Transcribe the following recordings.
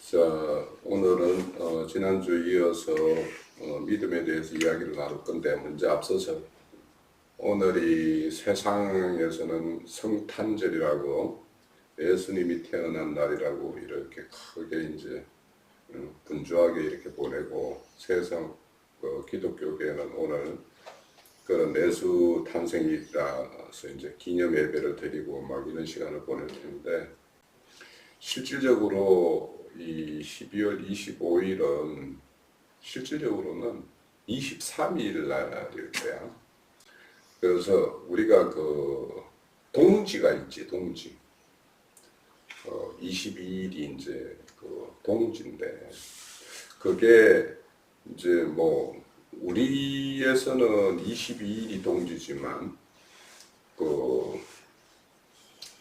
자, 오늘은 지난주에 이어서 믿음에 대해서 이야기를 나눌 건데, 먼저 앞서서 오늘이 세상에서는 성탄절이라고 예수님이 태어난 날이라고 이렇게 크게 이제 분주하게 이렇게 보내고, 세상 기독교계는 오늘 그런 예수 탄생일이라서 이제 기념 예배를 드리고 막 이런 시간을 보낼 텐데, 실질적으로 이 12월 25일은 실질적으로는 23일 날일 거야. 그래서 우리가 그 동지가 있지, 동지. 22일이 이제 그 동지인데, 그게 이제 뭐 우리에서는 22일이 동지지만 그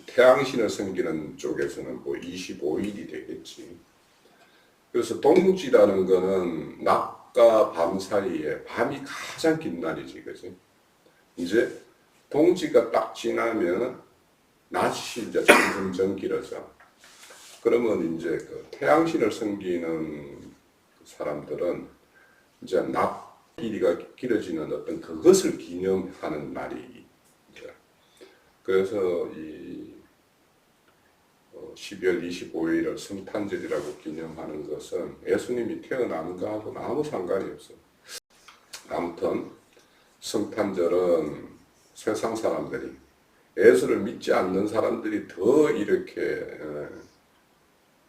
태양신을 섬기는 쪽에서는 뭐 25일이 되겠지. 그래서 동지라는 거는 낮과 밤 사이에 밤이 가장 긴 날이지, 그지? 이제 동지가 딱 지나면 낮이 이제 점점 길어져. 그러면 이제 그 태양신을 섬기는 사람들은 이제 낮 길이가 길어지는 어떤 그것을 기념하는 날이. 그래서 이 12월 25일을 성탄절이라고 기념하는 것은 예수님이 태어나는 거하고는 아무 상관이 없어. 아무튼 성탄절은 세상 사람들이, 예수를 믿지 않는 사람들이 더 이렇게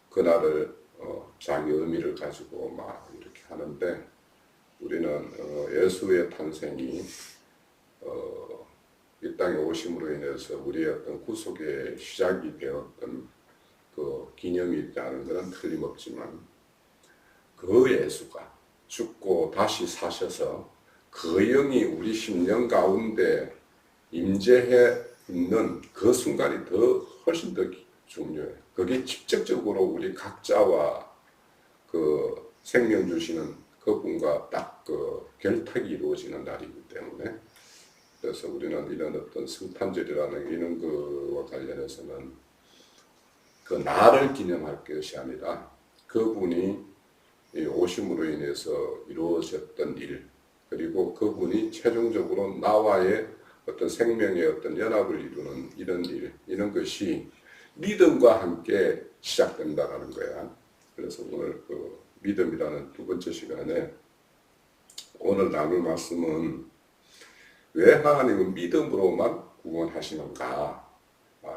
그날을 자기 의미를 가지고 막 이렇게 하는데, 우리는 예수의 탄생이 이 땅에 오심으로 인해서 우리의 어떤 구속의 시작이 되었던 그 기념이 있다는 것은 틀림없지만, 그 예수가 죽고 다시 사셔서 그 영이 우리 심령 가운데 임재해 있는 그 순간이 훨씬 더 중요해. 그게 직접적으로 우리 각자와 그 생명 주시는 그분과 딱 그 결탁이 이루어지는 날이기 때문에, 그래서 우리는 이런 어떤 성탄절이라는 이런 거와 관련해서는 그 날을 기념할 것이 아니라 그분이 오심으로 인해서 이루어졌던 일, 그리고 그분이 최종적으로 나와의 어떤 생명의 어떤 연합을 이루는 이런 일, 이런 것이 믿음과 함께 시작된다는 거야. 그래서 오늘 그 믿음이라는 두 번째 시간에 오늘 나눌 말씀은, 왜 하나님은 믿음으로만 구원하시는가?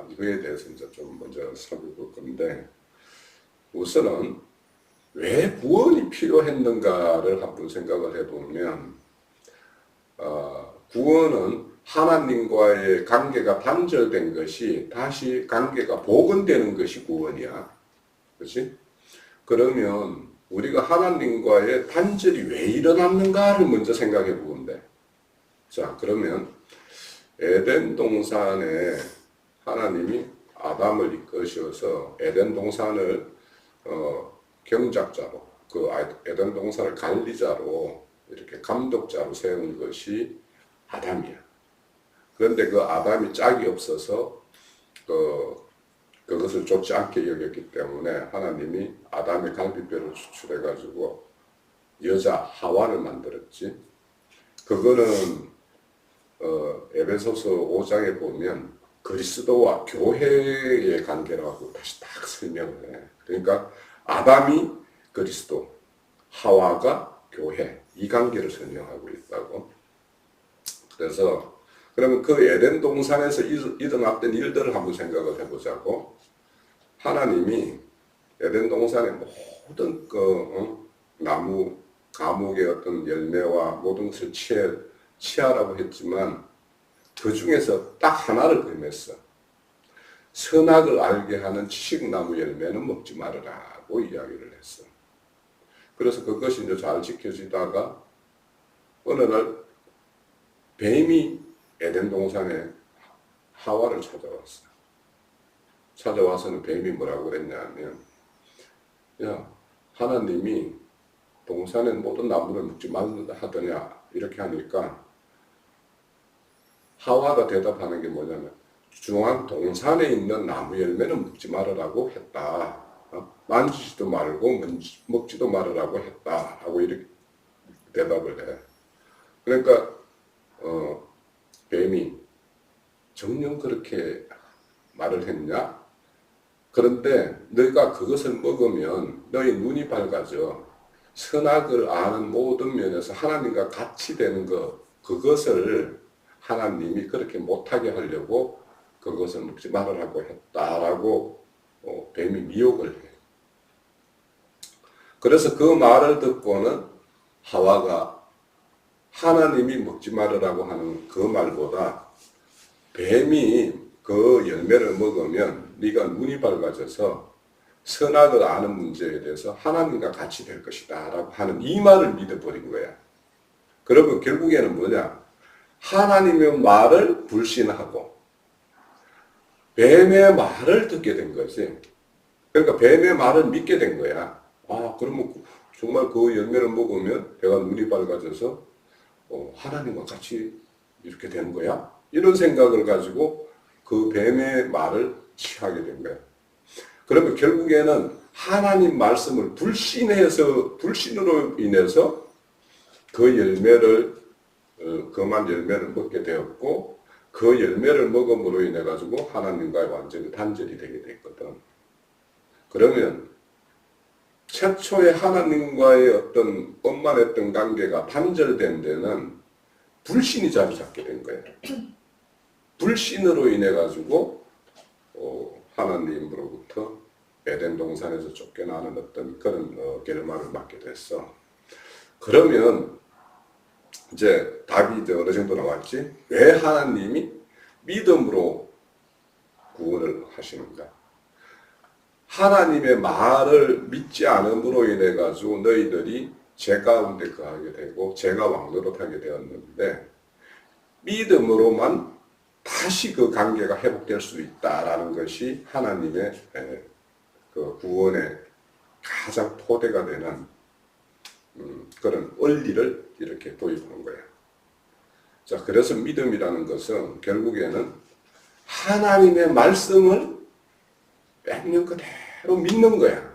이거에 대해서 이제 좀 먼저 살펴볼 건데, 우선은 왜 구원이 필요했는가를 한번 생각을 해보면, 구원은 하나님과의 관계가 단절된 것이 다시 관계가 복원되는 것이 구원이야. 그렇지? 그러면 우리가 하나님과의 단절이 왜 일어났는가를 먼저 생각해 보면 돼. 자, 그러면 에덴 동산에 하나님이 아담을 이끄셔서 에덴 동산을 경작자로, 그 에덴 동산을 관리자로, 이렇게 감독자로 세운 것이 아담이야. 그런데 그 아담이 짝이 없어서 그것을 좋지 않게 여겼기 때문에 하나님이 아담의 갈비뼈를 추출해가지고 여자 하와를 만들었지. 그거는 에베소서 5장에 보면 그리스도와 교회의 관계라고 다시 딱 설명을 해. 그러니까 아담이 그리스도, 하와가 교회, 이 관계를 설명하고 있다고. 그래서 그러면 그 에덴 동산에서 일어났던 일들을 한번 생각을 해보자고. 하나님이 에덴 동산의 모든 나무, 과목의 어떤 열매와 모든 것을 취하라고 했지만, 그 중에서 딱 하나를 금했어. 선악을 알게 하는 지식나무 열매는 먹지 말으라고 이야기를 했어. 그래서 그것이 이제 잘 지켜지다가 어느 날 뱀이 에덴 동산에 하와를 찾아왔어. 찾아와서는 뱀이 뭐라고 그랬냐면, 야, 하나님이 동산의 모든 나무를 먹지 말라 하더냐, 이렇게 하니까 하와가 대답하는 게 뭐냐면, 중앙 동산에 있는 나무 열매는 먹지 말으라고 했다. 만지지도 말고 먹지도 말으라고 했다 하고 이렇게 대답을 해. 그러니까 뱀이 정녕 그렇게 말을 했냐? 그런데 너희가 그것을 먹으면 너희 눈이 밝아져 선악을 아는 모든 면에서 하나님과 같이 되는 그것을 하나님이 그렇게 못하게 하려고 그것을 먹지 말으라고 했다라고 뱀이 미혹을 해. 그래서 그 말을 듣고는 하와가 하나님이 먹지 말으라고 하는 그 말보다 뱀이 그 열매를 먹으면 네가 눈이 밝아져서 선악을 아는 문제에 대해서 하나님과 같이 될 것이다 라고 하는 이 말을 믿어버린 거야. 그러면 결국에는 뭐냐? 하나님의 말을 불신하고 뱀의 말을 듣게 된 거지. 그러니까 뱀의 말을 믿게 된 거야. 그러면 정말 그 열매를 먹으면 내가 눈이 밝아져서 하나님과 같이 이렇게 되는 거야? 이런 생각을 가지고 그 뱀의 말을 취하게 된 거야. 그러면 결국에는 하나님 말씀을 불신으로 인해서 그 열매를, 그만 열매를 먹게 되었고, 그 열매를 먹음으로 인해 가지고 하나님과의 완전히 단절이 되게 됐거든. 그러면 최초의 하나님과의 어떤 원만했던 관계가 단절된 데는 불신이 자리 잡게 된 거예요. 불신으로 인해 가지고 하나님으로부터 에덴 동산에서 쫓겨나는 어떤 그런 결말을 맞게 됐어. 그러면 이제 답이 이제 어느 정도 나왔지? 왜 하나님이 믿음으로 구원을 하시는가? 하나님의 말을 믿지 않음으로 인해 가지고 너희들이 죄 가운데 거하게 되고 죄가 왕노릇하게 되었는데 믿음으로만 다시 그 관계가 회복될 수 있다라는 것이 하나님의 그 구원의 가장 토대가 되는 그런 원리를 이렇게 도입하는 거예요. 자, 그래서 믿음이라는 것은 결국에는 하나님의 말씀을 맹령 그대로 믿는 거야.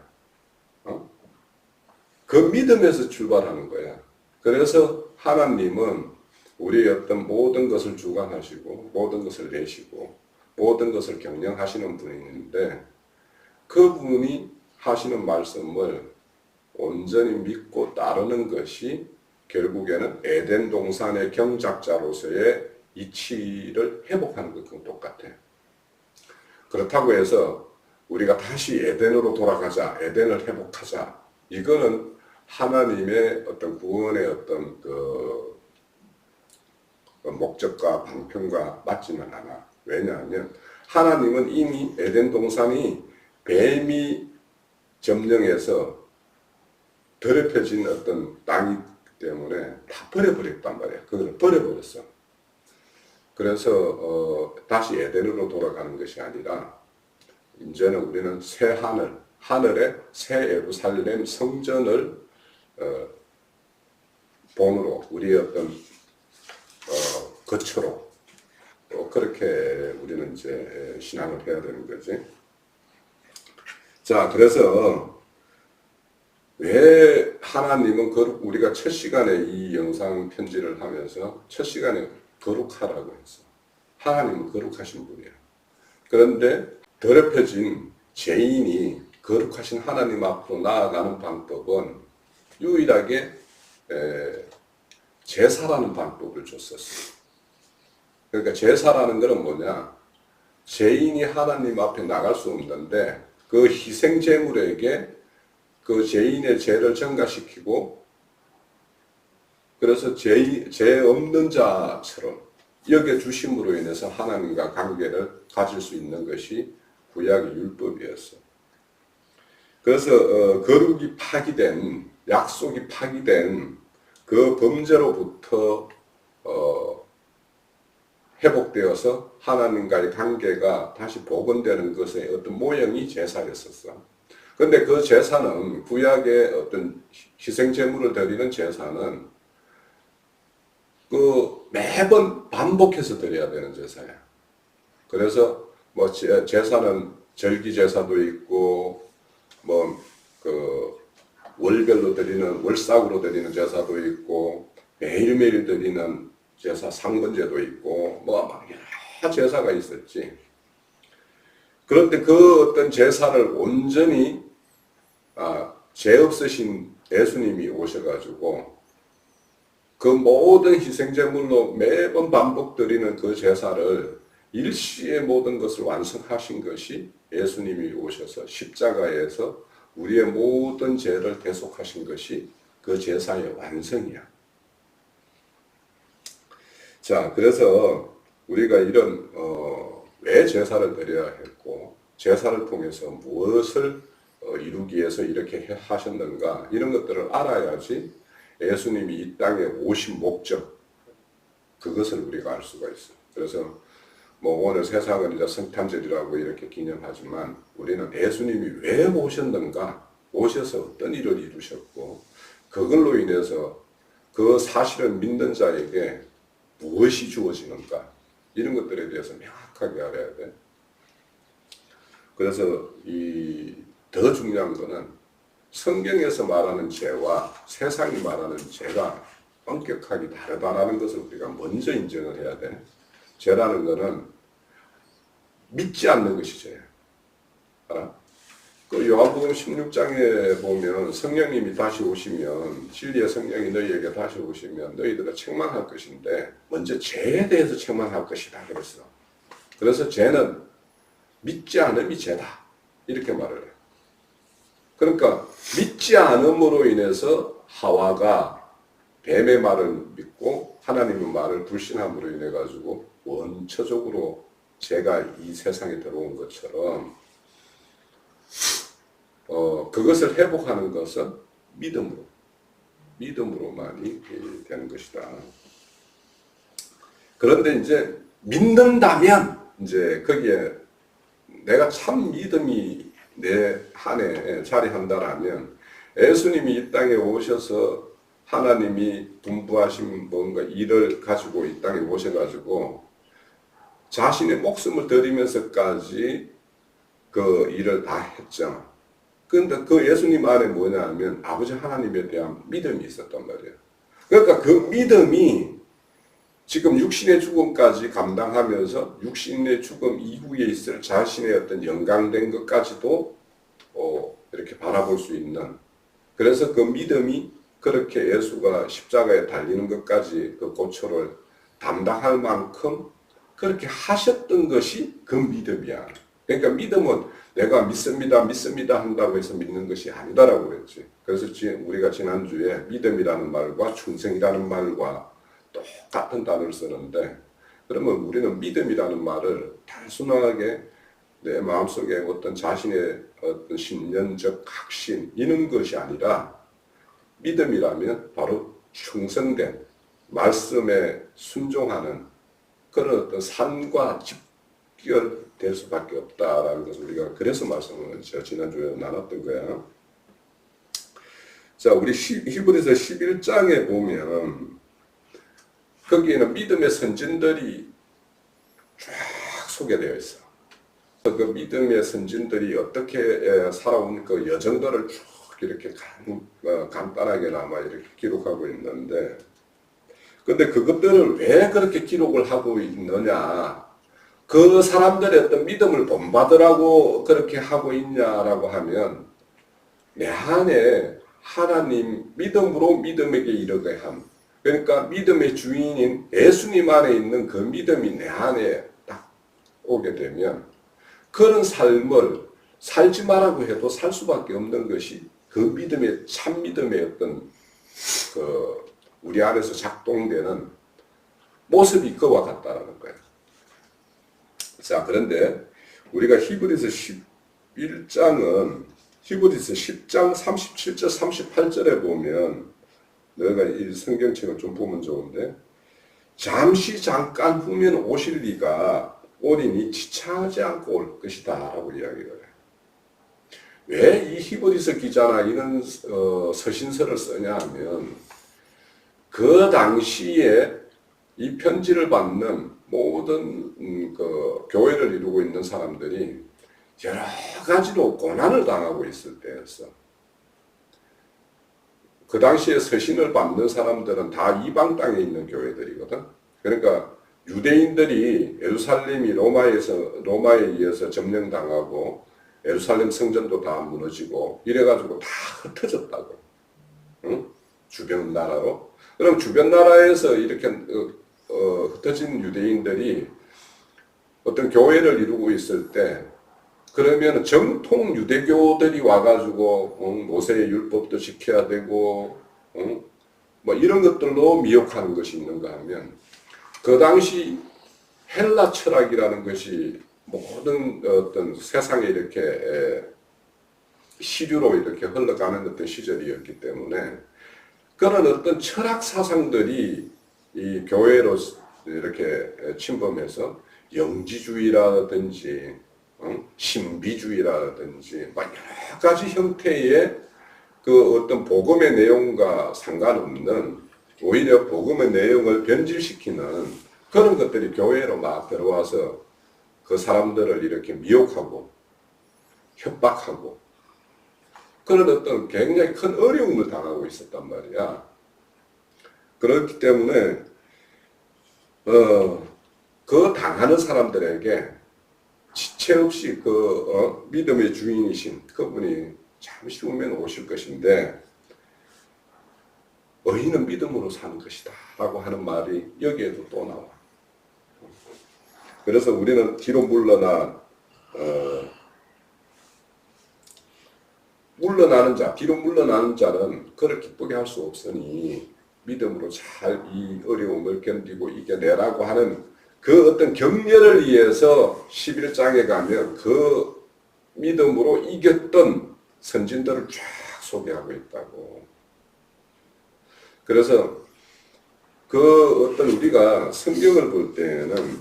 그 믿음에서 출발하는 거야. 그래서 하나님은 우리의 어떤 모든 것을 주관하시고 모든 것을 내시고 모든 것을 경영하시는 분인데 그분이 하시는 말씀을 온전히 믿고 따르는 것이 결국에는 에덴 동산의 경작자로서의 이치를 회복하는 것과 똑같아요. 그렇다고 해서 우리가 다시 에덴으로 돌아가자, 에덴을 회복하자. 이거는 하나님의 어떤 구원의 어떤 그 목적과 방편과 맞지는 않아. 왜냐하면 하나님은 이미 에덴 동산이 뱀이 점령해서 더럽혀진 어떤 땅이기 때문에 다 버려버렸단 말이야. 그걸 버려버렸어. 그래서 다시 에덴으로 돌아가는 것이 아니라 이제는 우리는 새 하늘에 새 예루살렘 성전을 본으로 우리의 어떤 거처로 그렇게 우리는 이제 신앙을 해야 되는 거지. 자, 그래서 왜 하나님은 우리가 첫 시간에 이 영상 편지를 하면서 첫 시간에 거룩하라고 했어. 하나님은 거룩하신 분이야. 그런데 더럽혀진 죄인이 거룩하신 하나님 앞으로 나아가는 방법은 유일하게 제사라는 방법을 줬었어. 그러니까 제사라는 것은 뭐냐? 죄인이 하나님 앞에 나갈 수 없는데 그 희생 제물에게 그 죄인의 죄를 전가시키고 그래서 죄 없는 자처럼 여겨주심으로 인해서 하나님과 관계를 가질 수 있는 것이 구약의 율법이었어. 그래서 거룩이 파기된, 약속이 파기된 그 범죄로부터 회복되어서 하나님과의 관계가 다시 복원되는 것의 어떤 모형이 제사였었어. 그런데 그 제사는 구약의 어떤 희생 제물을 드리는 제사는 그 매번 반복해서 드려야 되는 제사야. 그래서 뭐 제사는 절기 제사도 있고 뭐 그 월별로 드리는 월삭으로 드리는 제사도 있고 매일매일 드리는 제사 상번제도 있고 뭐 막 여러 제사가 있었지. 그런데 그 어떤 제사를 온전히 죄 없으신 예수님이 오셔가지고 그 모든 희생제물로 매번 반복드리는 그 제사를 일시에 모든 것을 완성하신 것이 예수님이 오셔서 십자가에서 우리의 모든 죄를 대속하신 것이 그 제사의 완성이야. 자, 그래서 우리가 이런 왜 제사를 드려야 했고 제사를 통해서 무엇을 이루기 위해서 이렇게 하셨는가 이런 것들을 알아야지 예수님이 이 땅에 오신 목적 그것을 우리가 알 수가 있어. 그래서 뭐 오늘 세상은 이제 성탄절이라고 이렇게 기념하지만 우리는 예수님이 왜 오셨는가, 오셔서 어떤 일을 이루셨고 그걸로 인해서 그 사실을 믿는 자에게 무엇이 주어지는가 이런 것들에 대해서 명확하게 알아야 돼. 그래서 더 중요한 거는 성경에서 말하는 죄와 세상이 말하는 죄가 엄격하게 다르다는 것을 우리가 먼저 인정을 해야 돼. 죄라는 것은 믿지 않는 것이 죄야. 알아? 그 요한복음 16장에 보면 성령님이 다시 오시면 진리의 성령이 너희에게 다시 오시면 너희들은 책망할 것인데 먼저 죄에 대해서 책망할 것이다 그랬어. 그래서 죄는 믿지 않음이 죄다 이렇게 말을 해. 그러니까 믿지 않음으로 인해서 하와가 뱀의 말을 믿고 하나님의 말을 불신함으로 인해 가지고 원초적으로 죄가 이 세상에 들어온 것처럼 그것을 회복하는 것은 믿음으로만이 되는 것이다. 그런데 이제 믿는다면 이제 거기에 내가 참 믿음이 내 안에 자리한다라면 예수님이 이 땅에 오셔서 하나님이 분부하신 뭔가 일을 가지고 이 땅에 오셔가지고 자신의 목숨을 드리면서까지 그 일을 다 했잖아. 그런데 그 예수님 안에 뭐냐 하면 아버지 하나님에 대한 믿음이 있었단 말이에요. 그러니까 그 믿음이 지금 육신의 죽음까지 감당하면서 육신의 죽음 이후에 있을 자신의 어떤 영광된 것까지도 이렇게 바라볼 수 있는, 그래서 그 믿음이 그렇게 예수가 십자가에 달리는 것까지 그 고초를 담당할 만큼 그렇게 하셨던 것이 그 믿음이야. 그러니까 믿음은 내가 믿습니다 한다고 해서 믿는 것이 아니다라고 그랬지. 그래서 우리가 지난주에 믿음이라는 말과 충성이라는 말과 똑같은 단어를 쓰는데, 그러면 우리는 믿음이라는 말을 단순하게 내 마음속에 어떤 자신의 어떤 신념적 확신 이런 것이 아니라 믿음이라면 바로 충성된 말씀에 순종하는 그런 어떤 삶과 직결될 수밖에 없다라는 것을 우리가 그래서 말씀을 지난주에 나눴던 거야. 자, 우리 히브리서 11장에 보면 거기에는 믿음의 선진들이 쫙 소개되어 있어. 그 믿음의 선진들이 어떻게 살아온 그 여정들을 쭉 이렇게 간단하게나마 이렇게 기록하고 있는데, 근데 그것들을 왜 그렇게 기록을 하고 있느냐, 그 사람들의 어떤 믿음을 본받으라고 그렇게 하고 있냐라고 하면 내 안에 하나님 믿음으로 믿음에게 이르게 함, 그러니까 믿음의 주인인 예수님 안에 있는 그 믿음이 내 안에 딱 오게 되면 그런 삶을 살지 말라고 해도 살 수밖에 없는 것이 그 믿음의 참 믿음의 어떤 그 우리 안에서 작동되는 모습이 그와 같다라는 거예요. 자, 그런데 우리가 히브리서 11장은 히브리서 10장 37절 38절에 보면, 너희가 이 성경책을 좀 보면 좋은데, 잠시 잠깐 후면 오실 이가 오리니 지체하지 않고 올 것이다 라고 이야기를 해요. 왜 이 히브리서 기자나 이런 서신서를 쓰냐 하면 그 당시에 이 편지를 받는 모든 그 교회를 이루고 있는 사람들이 여러 가지로 고난을 당하고 있을 때였어. 그 당시에 서신을 받는 사람들은 다 이방 땅에 있는 교회들이거든. 그러니까 유대인들이 예루살렘이 로마에 의해서 점령당하고 예루살렘 성전도 다 무너지고 이래가지고 다 흩어졌다고. 응? 주변 나라로. 그럼 주변 나라에서 이렇게 흩어진 유대인들이 어떤 교회를 이루고 있을 때 그러면 정통 유대교들이 와가지고 모세의 율법도 지켜야 되고 뭐 이런 것들로 미혹하는 것이 있는가 하면 그 당시 헬라 철학이라는 것이 모든 어떤 세상에 이렇게 시류로 이렇게 흘러가는 어떤 시절이었기 때문에 그런 어떤 철학 사상들이 이 교회로 이렇게 침범해서 영지주의라든지 신비주의라든지 막 여러 가지 형태의 그 어떤 복음의 내용과 상관없는 오히려 복음의 내용을 변질시키는 그런 것들이 교회로 막 들어와서 그 사람들을 이렇게 미혹하고 협박하고 그런 어떤 굉장히 큰 어려움을 당하고 있었단 말이야. 그렇기 때문에 그 당하는 사람들에게 지체 없이 그 믿음의 주인이신 그분이 잠시 후면 오실 것인데 의인은 믿음으로 사는 것이다 라고 하는 말이 여기에도 또 나와. 그래서 우리는 뒤로 뒤로 물러나는 자는 그를 기쁘게 할 수 없으니 믿음으로 잘 이 어려움을 견디고 이겨내라고 하는 그 어떤 격려를 위해서 11장에 가면 그 믿음으로 이겼던 선진들을 쫙 소개하고 있다고. 그래서 그 어떤 우리가 성경을 볼 때는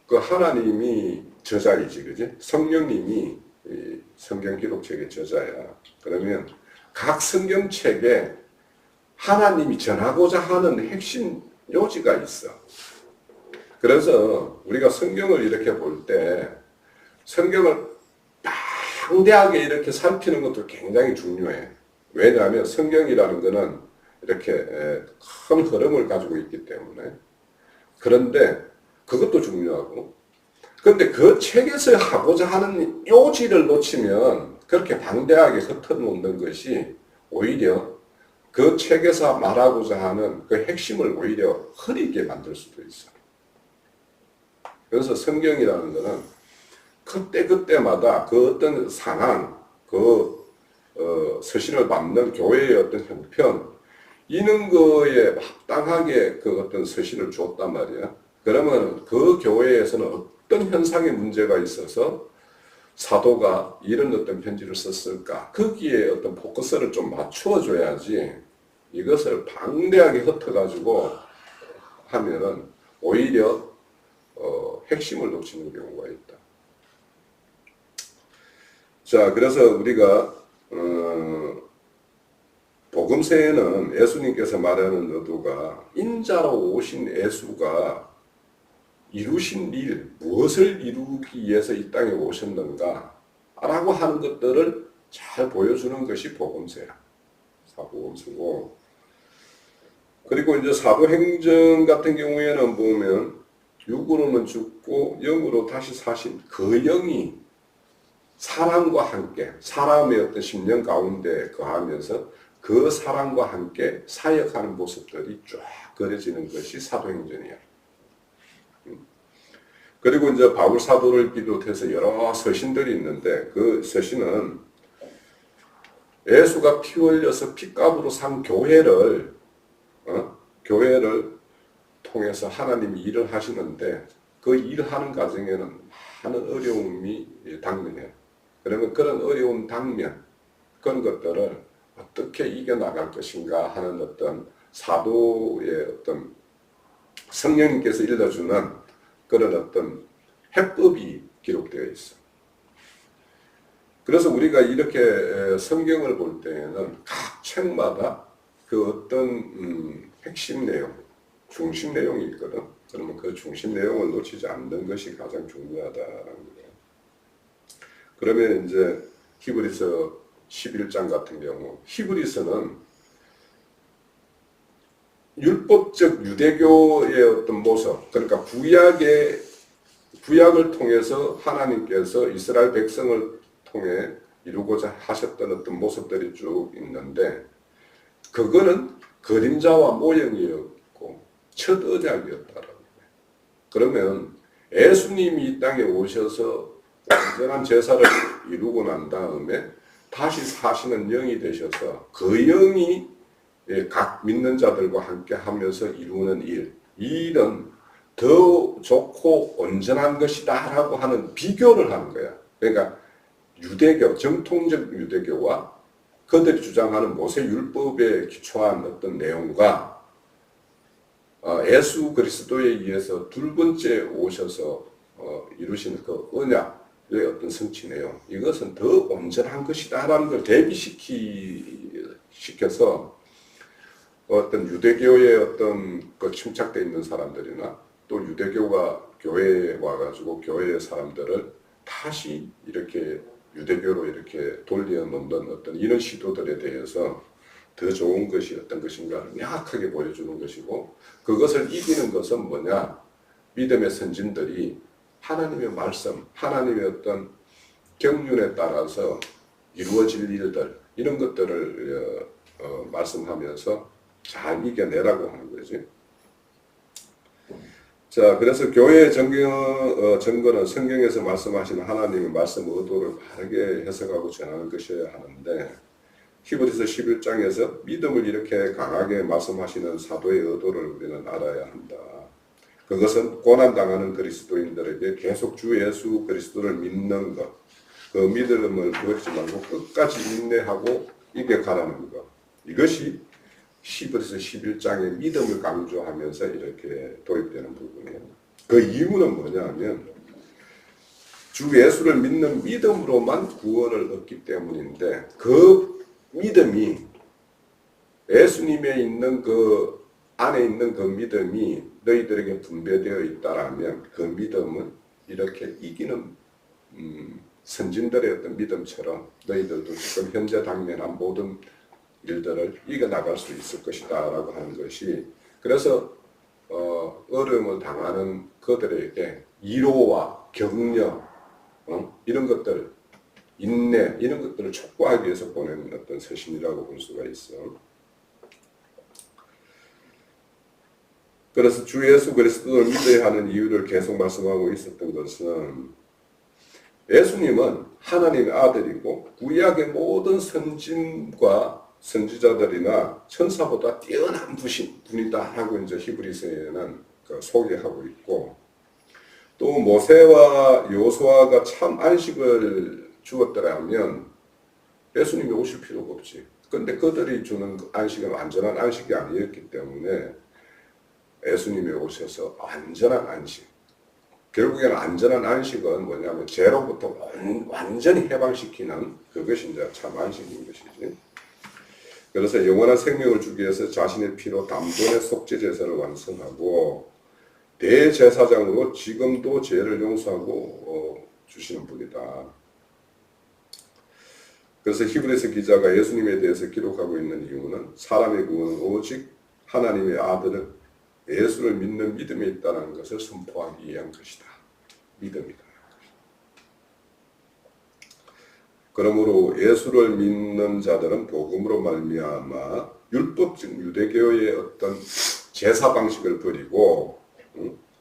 그 하나님이 저자이지, 그지? 성령님이 이 성경 기록책의 저자야. 그러면 각 성경책에 하나님이 전하고자 하는 핵심 요지가 있어. 그래서 우리가 성경을 이렇게 볼 때 성경을 방대하게 이렇게 살피는 것도 굉장히 중요해. 왜냐하면 성경이라는 것은 이렇게 큰 흐름을 가지고 있기 때문에. 그런데 그것도 중요하고 그런데 그 책에서 하고자 하는 요지를 놓치면 그렇게 방대하게 흩어놓는 것이 오히려 그 책에서 말하고자 하는 그 핵심을 오히려 흐리게 만들 수도 있어. 그래서 성경이라는 것은 그때그때마다 그 어떤 상황, 서신을 받는 교회의 어떤 형편, 이런 거에 합당하게 그 어떤 서신을 줬단 말이야. 그러면 그 교회에서는 어떤 현상의 문제가 있어서 사도가 이런 어떤 편지를 썼을까? 거기에 어떤 포커스를 좀 맞추어줘야지 이것을 방대하게 흩어가지고 하면은 오히려 핵심을 놓치는 경우가 있다. 자, 그래서 우리가 복음서에는 예수님께서 말하는 의도가 인자로 오신 예수가 이루신 일, 무엇을 이루기 위해서 이 땅에 오셨는가 라고 하는 것들을 잘 보여주는 것이 복음서야. 사복음서고. 그리고 이제 사도행전 같은 경우에는 보면 육으로는 죽고 영으로 다시 사신 그 영이 사람과 함께 사람의 어떤 심령 가운데 거하면서 그 사람과 함께 사역하는 모습들이 쫙 그려지는 것이 사도행전이야. 그리고 이제 바울 사도를 비롯해서 여러 서신들이 있는데 그 서신은 예수가 피 흘려서 피값으로 산 교회를 통해서 하나님이 일을 하시는데 그 일하는 과정에는 많은 어려움이 당면해요. 그러면 그런 어려운 당면, 그런 것들을 어떻게 이겨나갈 것인가 하는 어떤 사도의 어떤 성령님께서 일러주는 그런 어떤 해법이 기록되어 있어. 그래서 우리가 이렇게 성경을 볼 때에는 각 책마다 그 어떤 핵심 내용, 중심 내용이 있거든. 그러면 그 중심 내용을 놓치지 않는 것이 가장 중요하다는 거예요. 그러면 이제 히브리서 11장 같은 경우, 히브리서는 율법적 유대교의 어떤 모습, 그러니까 구약을 통해서 하나님께서 이스라엘 백성을 통해 이루고자 하셨던 어떤 모습들이 쭉 있는데, 그거는 그림자와 모형이었고 첫 언약이었다라는 거예요. 그러면 예수님이 이 땅에 오셔서 완전한 제사를 이루고 난 다음에 다시 사시는 영이 되셔서 그 영이 각 믿는 자들과 함께 하면서 이루는 이 일은 더 좋고 온전한 것이다 라고 하는 비교를 하는 거야. 그러니까 유대교, 정통적 유대교와 그들이 주장하는 모세율법에 기초한 어떤 내용과 예수 그리스도에 의해서 둘 번째 오셔서 이루신 그 언약의 어떤 성취 내용, 이것은 더 온전한 것이다 라는 걸 대비시켜서 어떤 유대교의 어떤 그 침착되어 있는 사람들이나 또 유대교가 교회에 와가지고 교회의 사람들을 다시 이렇게 유대교로 이렇게 돌려놓는 어떤 이런 시도들에 대해서 더 좋은 것이 어떤 것인가를 명확하게 보여주는 것이고, 그것을 이기는 것은 뭐냐? 믿음의 선진들이 하나님의 말씀, 하나님의 어떤 경륜에 따라서 이루어질 일들, 이런 것들을 말씀하면서 잘 이겨내라고 하는 거지. 자, 그래서 교회의 증거는 성경에서 말씀하시는 하나님의 말씀 의도를 바르게 해석하고 전하는 것이어야 하는데, 히브리서 11장에서 믿음을 이렇게 강하게 말씀하시는 사도의 의도를 우리는 알아야 한다. 그것은 고난당하는 그리스도인들에게 계속 주 예수 그리스도를 믿는 것, 그 믿음을 버리지 말고 끝까지 인내하고 이겨가라는 것, 이것이 히브리서 11장의 믿음을 강조하면서 이렇게 도입되는 부분이에요. 그 이유는 뭐냐면 주 예수를 믿는 믿음으로만 구원을 얻기 때문인데, 그 믿음이 예수님에 있는 그 안에 있는 그 믿음이 너희들에게 분배되어 있다라면 그 믿음은 이렇게 이기는 선진들의 어떤 믿음처럼 너희들도 지금 현재 당면한 모든 일들을 이겨나갈 수 있을 것이다 라고 하는 것이, 그래서 어려움을 당하는 그들에게 위로와 격려, 이런 것들, 인내, 이런 것들을 촉구하기 위해서 보내는 어떤 서신이라고 볼 수가 있어. 그래서 주 예수 그리스도를 믿어야 하는 이유를 계속 말씀하고 있었던 것은, 예수님은 하나님의 아들이고 구약의 모든 선진과 선지자들이나 천사보다 뛰어난 분이다 하고 이제 히브리서에는 소개하고 있고, 또 모세와 여호수아가 참 안식을 주었더라면 예수님이 오실 필요가 없지. 근데 그들이 주는 안식은 완전한 안식이 아니었기 때문에 예수님이 오셔서 완전한 안식, 결국에는 안전한 안식은 뭐냐면 죄로부터 완전히 해방시키는 그것이 이제 참 안식인 것이지. 그래서 영원한 생명을 주기 위해서 자신의 피로 단번에 속죄 제사를 완성하고 대제사장으로 지금도 죄를 용서하고 주시는 분이다. 그래서 히브리서 기자가 예수님에 대해서 기록하고 있는 이유는 사람의 구원은 오직 하나님의 아들은 예수를 믿는 믿음에 있다는 것을 선포하기 위한 것이다. 믿음이다. 그러므로 예수를 믿는 자들은 복음으로 말미암아 율법적 유대교의 어떤 제사 방식을 버리고,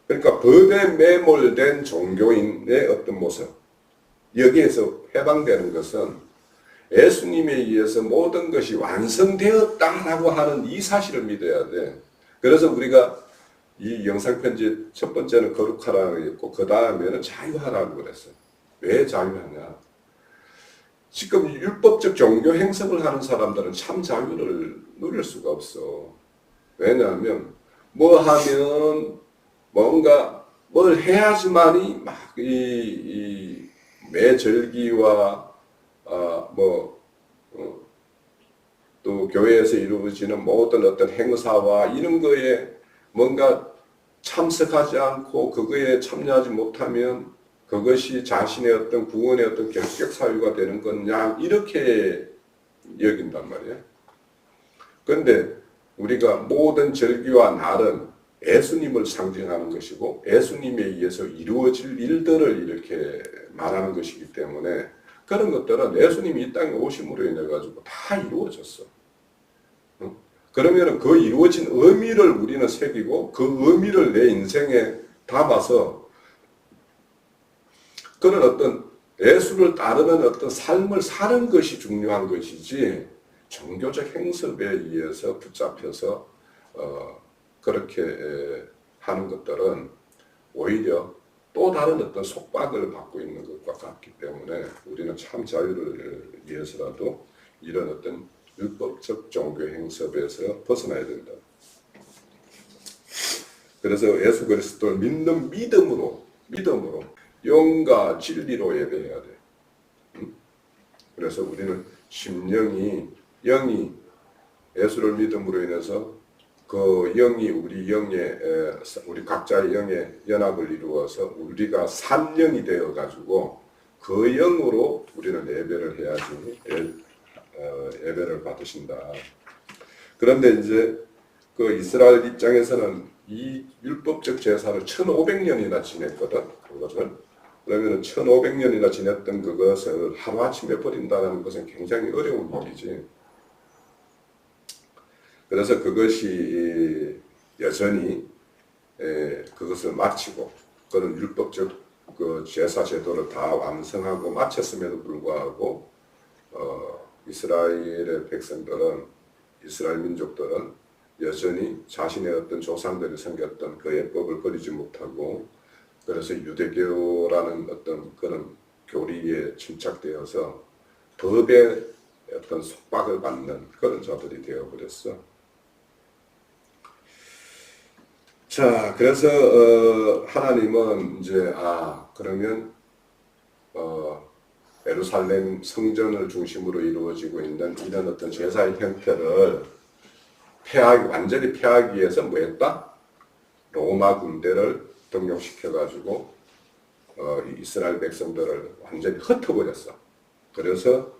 그러니까 법에 매몰된 종교인의 어떤 모습, 여기에서 해방되는 것은 예수님에 의해서 모든 것이 완성되었다라고 하는 이 사실을 믿어야 돼. 그래서 우리가 이 영상편지 첫 번째는 거룩하라고 했고 그 다음에는 자유하라고 그랬어요. 왜 자유하냐? 지금 율법적 종교 행석을 하는 사람들은 참 자유를 누릴 수가 없어. 왜냐하면 뭐 하면 뭔가 뭘 해야지만이 막 이 매절기와 또 교회에서 이루어지는 모든 어떤 행사와 이런 거에 뭔가 참석하지 않고 그거에 참여하지 못하면 그것이 자신의 어떤 구원의 어떤 결격 사유가 되는 거냐 이렇게 여긴단 말이에요. 그런데 우리가 모든 절기와 날은 예수님을 상징하는 것이고 예수님에 의해서 이루어질 일들을 이렇게 말하는 것이기 때문에 그런 것들은 예수님이 이 땅에 오심으로 인해 가지고 다 이루어졌어. 그러면 그 이루어진 의미를 우리는 새기고 그 의미를 내 인생에 담아서 그런 어떤 예수를 따르는 어떤 삶을 사는 것이 중요한 것이지 종교적 행습에 의해서 붙잡혀서 그렇게 하는 것들은 오히려 또 다른 어떤 속박을 받고 있는 것과 같기 때문에 우리는 참 자유를 위해서라도 이런 어떤 율법적 종교 행습에서 벗어나야 된다. 그래서 예수 그리스도를 믿는 믿음으로 영과 진리로 예배해야 돼. 그래서 우리는 심령이 영이 예수를 믿음으로 인해서 그 영이 우리 각자의 영의 연합을 이루어서 우리가 산 영이 되어 가지고 그 영으로 우리는 예배를 해야지 예배를 받으신다. 그런데 이제 그 이스라엘 입장에서는 이 율법적 제사를 1500년이나 지냈거든. 그것을 그러면 1500년이나 지냈던 그것을 하루아침에 버린다는 것은 굉장히 어려운 일이지. 그래서 그것이 여전히 그것을 마치고 그런 율법적 그 제사 제도를 다 완성하고 마쳤음에도 불구하고 이스라엘의 백성들은 이스라엘 민족들은 여전히 자신의 어떤 조상들이 섬겼던 그 예법을 버리지 못하고 그래서 유대교라는 어떤 그런 교리에 침착되어서 법의 어떤 속박을 받는 그런 자들이 되어버렸어. 자, 그래서 하나님은 이제 그러면 예루살렘 성전을 중심으로 이루어지고 있는 이런 어떤 제사의 형태를 완전히 폐하기 위해서 뭐 했다? 로마 군대를 등용시켜가지고 이스라엘 백성들을 완전히 흩어버렸어. 그래서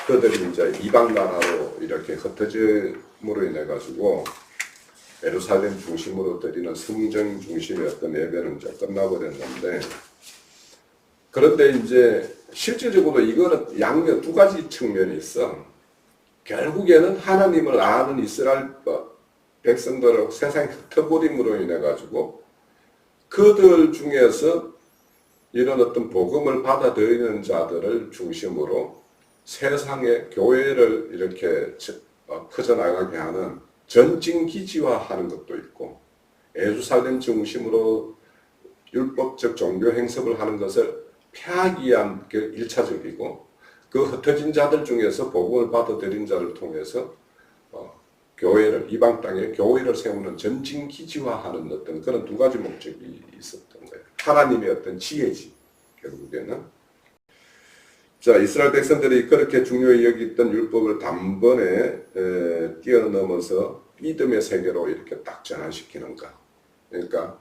그들이 이제 이방 나라로 이렇게 흩어짐으로 인해 가지고 예루살렘 중심으로 드리는 성전 중심의 어떤 예배는 이제 끝나버렸는데, 그런데 이제 실질적으로 이거는 양면 두 가지 측면이 있어. 결국에는 하나님을 아는 이스라엘 백성들을 세상에 흩어버림으로 인해 가지고 그들 중에서 이런 어떤 복음을 받아들이는 자들을 중심으로 세상의 교회를 이렇게 퍼져나가게 하는 전진기지화하는 것도 있고, 예루살렘 중심으로 율법적 종교 행습을 하는 것을 폐하기 위한 게 1차적이고, 그 흩어진 자들 중에서 복음을 받아들인 자를 통해서 교회를, 이방 땅에 교회를 세우는 전진기지화하는 어떤 그런 두 가지 목적이 있었던 거예요. 하나님의 어떤 지혜지, 결국에는. 자, 이스라엘 백성들이 그렇게 중요히 여겼던 율법을 단번에 뛰어넘어서 믿음의 세계로 이렇게 딱 전환시키는가. 그러니까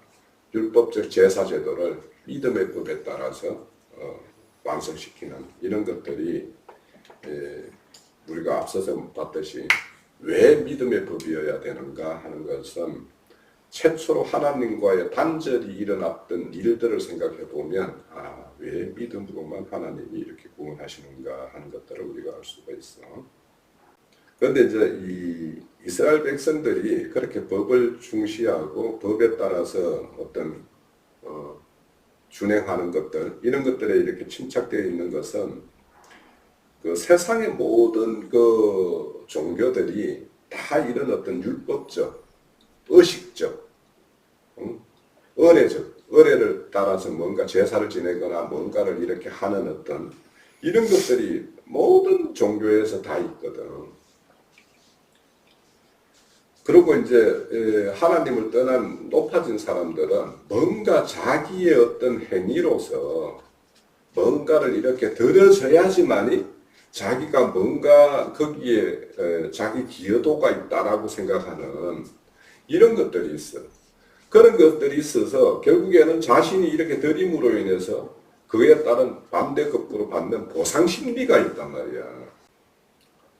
율법적 제사 제도를 믿음의 법에 따라서 완성시키는 이런 것들이 우리가 앞서서 봤듯이 왜 믿음의 법이어야 되는가 하는 것은 최초로 하나님과의 단절이 일어났던 일들을 생각해 보면 왜 믿음으로만 하나님이 이렇게 구원하시는가 하는 것들을 우리가 알 수가 있어. 그런데 이제 이 이스라엘 백성들이 그렇게 법을 중시하고 법에 따라서 어떤 준행하는 것들, 이런 것들에 이렇게 침착되어 있는 것은 그 세상의 모든 그 종교들이 다 이런 어떤 율법적, 의식적, 의례를 따라서 뭔가 제사를 지내거나 뭔가를 이렇게 하는 어떤 이런 것들이 모든 종교에서 다 있거든. 그리고 이제 하나님을 떠난 높아진 사람들은 뭔가 자기의 어떤 행위로서 뭔가를 이렇게 들여줘야지만이 자기가 뭔가 거기에 자기 기여도가 있다라고 생각하는 이런 것들이 있어. 그런 것들이 있어서 결국에는 자신이 이렇게 드림으로 인해서 그에 따른 반대급부로 받는 보상 심리가 있단 말이야.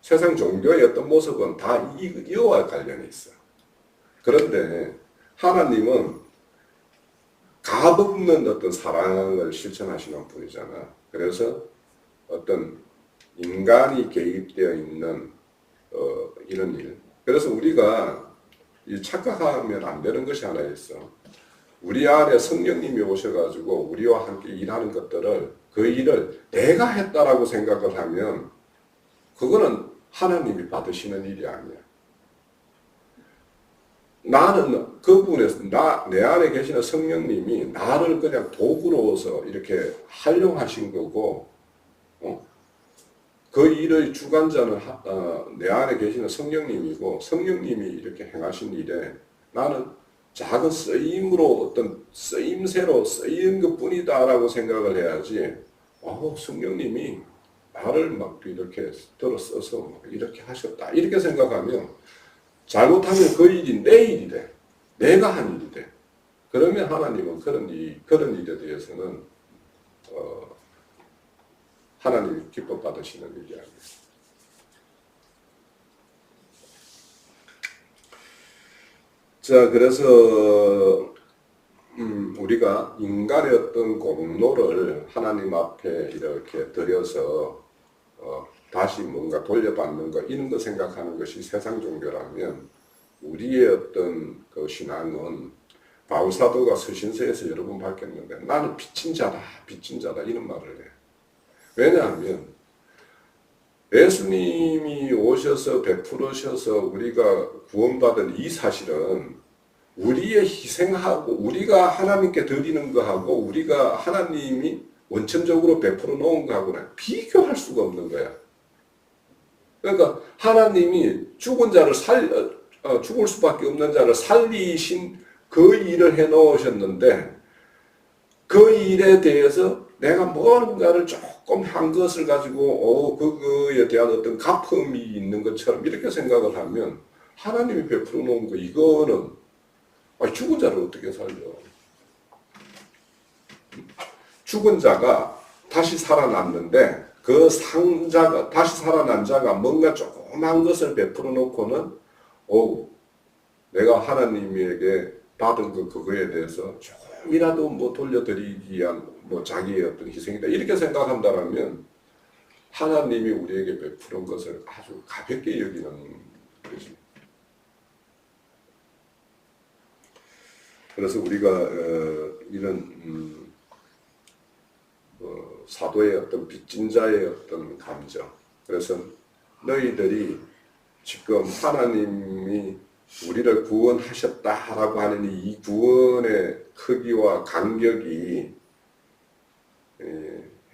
세상 종교의 어떤 모습은 다 이와 관련이 있어. 그런데 하나님은 값없는 어떤 사랑을 실천하시는 분이잖아. 그래서 어떤 인간이 개입되어 있는 이런 일. 그래서 우리가 착각하면 안 되는 것이 하나 있어. 우리 안에 성령님이 오셔가지고 우리와 함께 일하는 것들을 그 일을 내가 했다라고 생각을 하면 그거는 하나님이 받으시는 일이 아니야. 나는 그분에서 내 안에 계시는 성령님이 나를 그냥 도구로서 이렇게 활용하신 거고, 그 일의 주관자는 내 안에 계시는 성령님이고, 성령님이 이렇게 행하신 일에 나는 작은 쓰임으로 어떤 쓰임새로 쓰인 것 뿐이다라고 생각을 해야지, 성령님이 나를 막 이렇게 들어 써서 이렇게 하셨다. 이렇게 생각하면 잘못하면 그 일이 내 일이 돼. 내가 한 일이 돼. 그러면 하나님은 그런 일에 대해서는 하나님이 기뻐 받으시는 일이 아니에요. 자, 그래서 우리가 인간의 어떤 공로를 하나님 앞에 이렇게 드려서 다시 뭔가 돌려받는 것, 이런 거 생각하는 것이 세상 종교라면 우리의 어떤 그 신앙은 바울사도가 서신서에서 여러 번 밝혔는데 나는 빚진 자다 이런 말을 해. 왜냐하면 예수님이 오셔서 베풀으셔서 우리가 구원받은 이 사실은 우리의 희생하고 우리가 하나님께 드리는 거하고 우리가 하나님이 원천적으로 베풀어 놓은 거하고는 비교할 수가 없는 거야. 그러니까 하나님이 죽은 자를 죽을 수밖에 없는 자를 살리신 그 일을 해 놓으셨는데 그 일에 대해서 내가 뭔가를 조금 한 것을 가지고 그거에 대한 어떤 갚음이 있는 것처럼 이렇게 생각을 하면 하나님이 베풀어 놓은 거 이거는 죽은 자를 어떻게 살려? 죽은 자가 다시 살아났는데 그 상자가 다시 살아난 자가 뭔가 조그만 것을 베풀어 놓고는 내가 하나님에게 받은 그거에 대해서 조금이라도 뭐 돌려드리기 위한 뭐 자기의 어떤 희생이다 이렇게 생각한다면 하나님이 우리에게 베푸는 것을 아주 가볍게 여기는 거지. 그래서 우리가 이런 사도의 어떤 빚진 자의 어떤 감정. 그래서 너희들이 지금 하나님이 우리를 구원하셨다라고 하는 이 구원의 크기와 간격이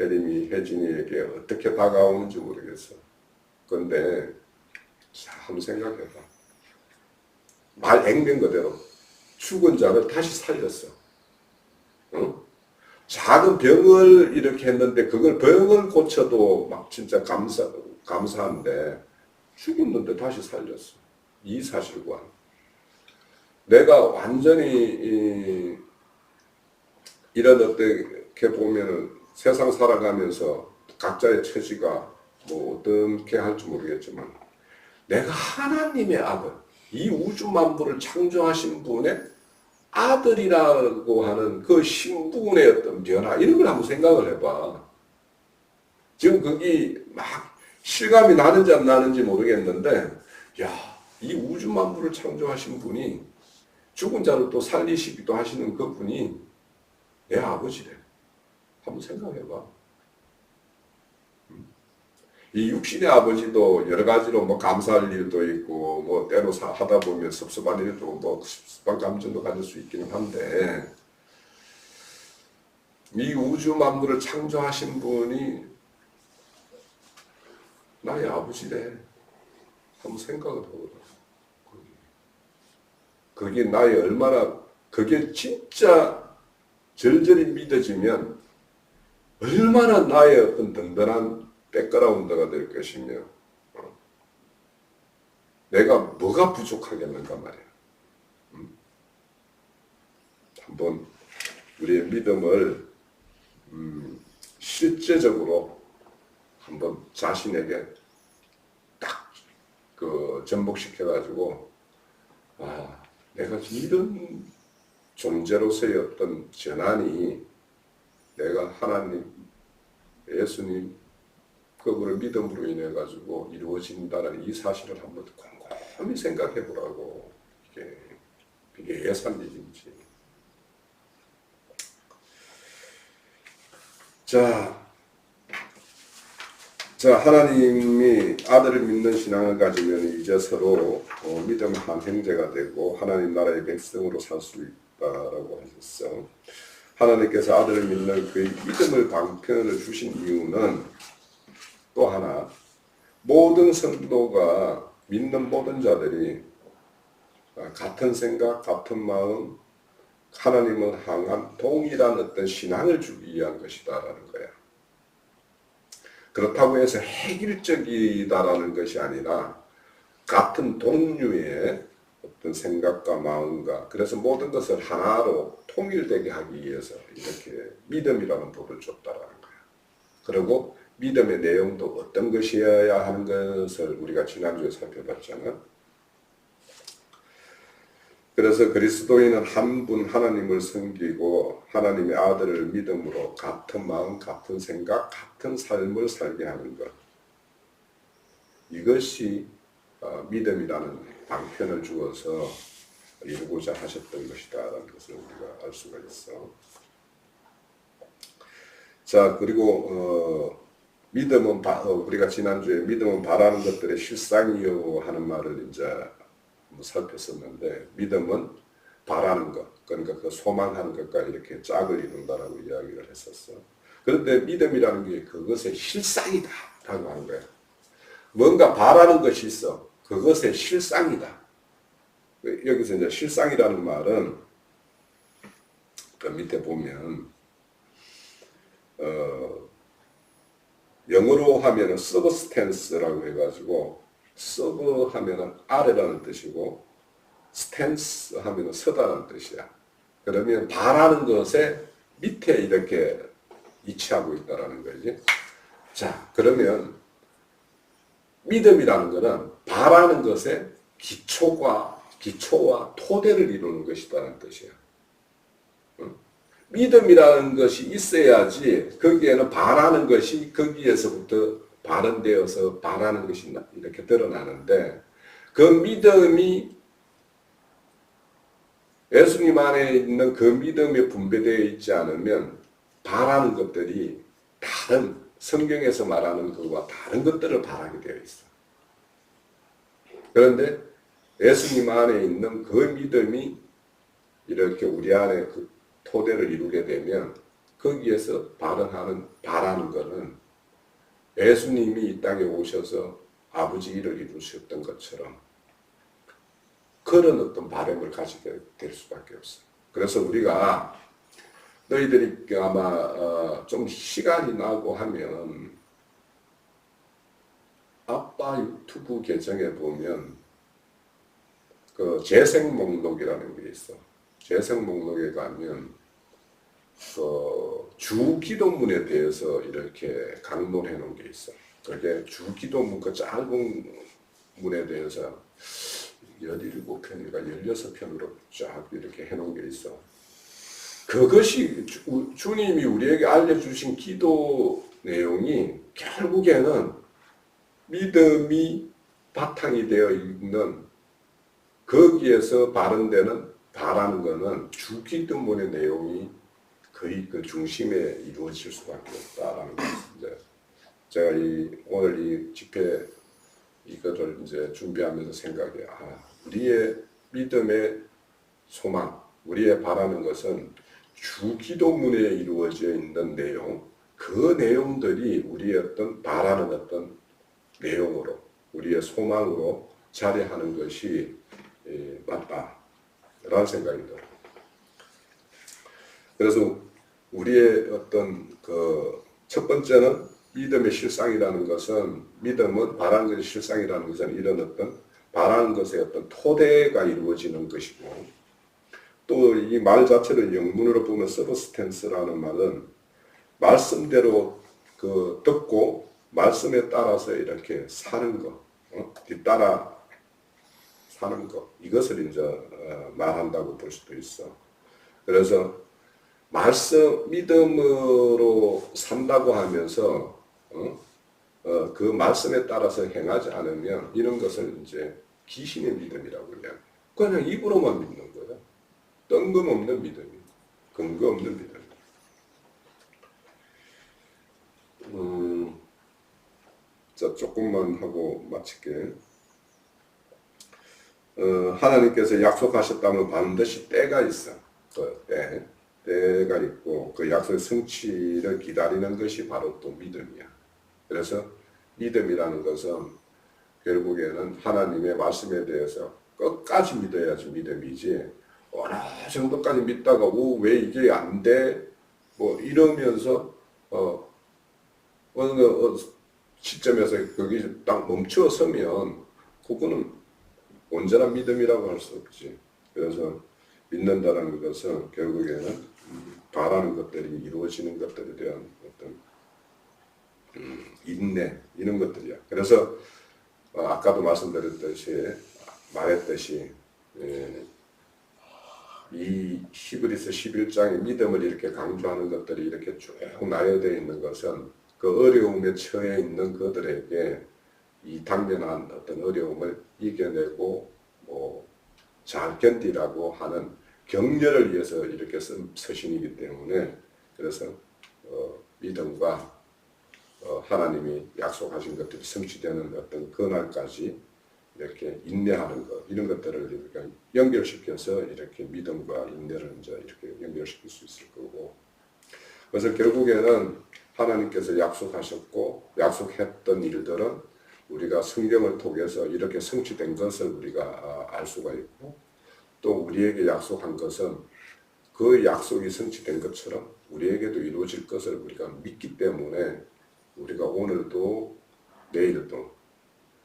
혜진이에게 어떻게 다가오는지 모르겠어. 그런데 한번 생각해봐. 말 액면 그대로 죽은 자를 다시 살렸어. 작은 병을 이렇게 했는데 그걸 병을 고쳐도 막 진짜 감사한데 죽었는데 다시 살렸어. 이 사실과 내가 완전히 이런 어떻게 보면은 세상 살아가면서 각자의 처지가 뭐 어떻게 할지 모르겠지만 내가 하나님의 아들, 이 우주 만물을 창조하신 분의 아들이라고 하는 그 신분의 어떤 변화 이런 걸 한번 생각을 해봐. 지금 거기 막 실감이 나는지 안 나는지 모르겠는데 이 우주 만물을 창조하신 분이 죽은 자를 또 살리시기도 하시는 그 분이 내 아버지래. 한번 생각해봐. 이 육신의 아버지도 여러 가지로 뭐 감사할 일도 있고 뭐 때로 하다 보면 섭섭한 일도 뭐 섭섭한 감정도 가질 수 있기는 한데 이 우주 만물을 창조하신 분이 나의 아버지래. 한번 생각을 해보라. 그게 나의 얼마나 그게 진짜 절절히 믿어지면 얼마나 나의 어떤 든든한 백그라운드가 될 것이며 내가 뭐가 부족하겠는가 말이야. 한번 우리의 믿음을 실제적으로 한번 자신에게 딱 그 전복시켜가지고 내가 이런 존재로서의 어떤 전환이 내가 하나님, 예수님 그분의 믿음으로 인해 가지고 이루어진다는 이 사실을 한번 곰곰이 생각해 보라고. 이게 예산 일인지. 자, 하나님이 아들을 믿는 신앙을 가지면 이제 서로 믿음의 한 형제가 되고 하나님 나라의 백성으로 살 수 있다라고 하셨어. 하나님께서 아들을 믿는 그의 믿음을 방편을 주신 이유는 또 하나, 모든 성도가 믿는 모든 자들이 같은 생각, 같은 마음, 하나님을 향한 동일한 어떤 신앙을 주기 위한 것이다라는 거야. 그렇다고 해서 획일적이다라는 것이 아니라 같은 동류의 어떤 생각과 마음과, 그래서 모든 것을 하나로 통일되게 하기 위해서 이렇게 믿음이라는 법을 줬다라는 거야. 그리고 믿음의 내용도 어떤 것이어야 하는 것을 우리가 지난주에 살펴봤잖아. 그래서 그리스도인은 한 분 하나님을 섬기고 하나님의 아들을 믿음으로 같은 마음, 같은 생각, 같은 삶을 살게 하는 것. 이것이 믿음이라는 방편을 주어서 이루고자 하셨던 것이다라는 것을 우리가 알 수가 있어. 자, 그리고 믿음은 우리가 지난주에 믿음은 바라는 것들의 실상이요 하는 말을 이제 살폈었는데, 믿음은 바라는 것, 그러니까 그 소망하는 것과 이렇게 짝을 이룬다라고 이야기를 했었어. 그런데 믿음이라는 게 그것의 실상이다라고 하는 거야. 뭔가 바라는 것이 있어. 그것의 실상이다. 여기서 이제 실상이라는 말은 그 밑에 보면 영어로 하면은 substance라고 해가지고, 서브 하면은 아래라는 뜻이고 스탠스 하면은 서다라는 뜻이야. 그러면 바라는 것에 밑에 이렇게 위치하고 있다라는 거지. 자, 그러면 믿음이라는 것은 바라는 것의 기초와 토대를 이루는 것이라는 뜻이야. 믿음이라는 것이 있어야지 거기에는 바라는 것이 거기에서부터 발현되어서 바라는 것이 이렇게 드러나는데, 그 믿음이 예수님 안에 있는 그 믿음에 분배되어 있지 않으면 바라는 것들이 다른 성경에서 말하는 것과 다른 것들을 바라게 되어 있어. 그런데 예수님 안에 있는 그 믿음이 이렇게 우리 안에 그 토대를 이루게 되면 거기에서 바라는 것은 예수님이 이 땅에 오셔서 아버지 일을 이루셨던 것처럼 그런 어떤 바람을 가지게 될 수밖에 없어요. 그래서 우리가 너희들이 아마 좀 시간이 나고 하면 아빠 유튜브 계정에 보면 그 재생 목록이라는 게 있어. 재생 목록에 가면 그 주기도문에 대해서 이렇게 강론해 놓은 게 있어. 그게 주기도문 그 짧은 문에 대해서 17편인가 16편으로 쫙 이렇게 해 놓은 게 있어. 그것이 주님이 우리에게 알려주신 기도 내용이 결국에는 믿음이 바탕이 되어 있는, 거기에서 발언되는 바라는 것은 주기도문의 내용이 거의 그 중심에 이루어질 수밖에 없다라는 것입니다. 제가 오늘 이 집회 이거를 이제 준비하면서 생각해, 우리의 믿음의 소망, 우리의 바라는 것은 주기도문에 이루어져 있는 내용, 그 내용들이 우리의 어떤 바라는 어떤 내용으로, 우리의 소망으로 자리하는 것이 맞다라는 생각이 들어요. 그래서 우리의 어떤 그 첫 번째는 믿음의 실상이라는 것은, 믿음은 바라는 것의 실상이라는 것은 이런 어떤 바라는 것의 어떤 토대가 이루어지는 것이고, 또 이 말 자체를 영문으로 보면 서브스텐스라는 말은 말씀대로 그 듣고 말씀에 따라서 이렇게 사는 거, 뒤따라 사는 거, 이것을 이제 말한다고 볼 수도 있어. 그래서 믿음으로 산다고 하면서 그 말씀에 따라서 행하지 않으면 이런 것을 이제 귀신의 믿음이라고 이야기해요. 그냥 입으로만 믿는 거야. 뜬금없는 믿음이, 근거 없는 믿음. 자, 조금만 하고 마칠게. 하나님께서 약속하셨다면 반드시 때가 있어. 그 때가 있고 그 약속의 성취를 기다리는 것이 바로 또 믿음이야. 그래서 믿음이라는 것은 결국에는 하나님의 말씀에 대해서 끝까지 믿어야지 믿음이지, 어느 정도까지 믿다가 왜 이게 안 돼? 뭐 이러면서 어느 시점에서 거기 딱 멈추어 서면 그거는 온전한 믿음이라고 할 수 없지. 그래서 믿는다는 것은 결국에는 바라는 것들이 이루어지는 것들에 대한 어떤 인내, 이런 것들이야. 그래서 아까도 말했듯이 이 히브리서 11장의 믿음을 이렇게 강조하는 것들이 이렇게 쭉 나열되어 있는 것은 그 어려움에 처해 있는 그들에게 이 당면한 어떤 어려움을 이겨내고 잘 견디라고 하는 격려를 위해서 이렇게 쓴 서신이기 때문에, 그래서 믿음과 하나님이 약속하신 것들이 성취되는 어떤 그날까지 이렇게 인내하는 것, 이런 것들을 이렇게 연결시켜서 이렇게 믿음과 인내를 이제 이렇게 연결시킬 수 있을 거고, 그래서 결국에는 하나님께서 약속하셨고 약속했던 일들은 우리가 성경을 통해서 이렇게 성취된 것을 우리가 알 수가 있고, 또 우리에게 약속한 것은 그 약속이 성취된 것처럼 우리에게도 이루어질 것을 우리가 믿기 때문에 우리가 오늘도 내일도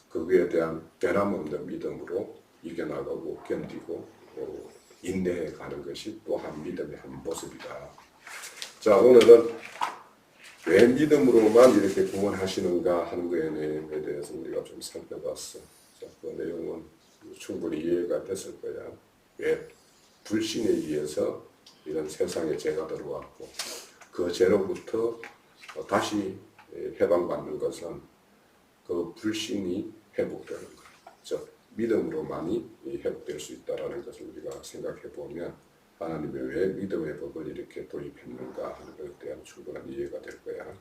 거기에 대한 변함없는 믿음으로 이겨나가고 견디고 인내해 가는 것이 또한 믿음의 한 모습이다. 자, 오늘은 왜 믿음으로만 이렇게 구원하시는가 하는 거에 대해서 우리가 좀 살펴봤어. 자, 그 내용은 충분히 이해가 됐을 거야. 왜 불신에 의해서 이런 세상에 죄가 들어왔고 그 죄로부터 다시 해방받는 것은 그 불신이 회복되는 것, 즉 믿음으로만이 회복될 수 있다는 것을 우리가 생각해 보면 하나님이 왜 믿음의 법을 이렇게 도입했는가 하는 것에 대한 충분한 이해가 될 거야.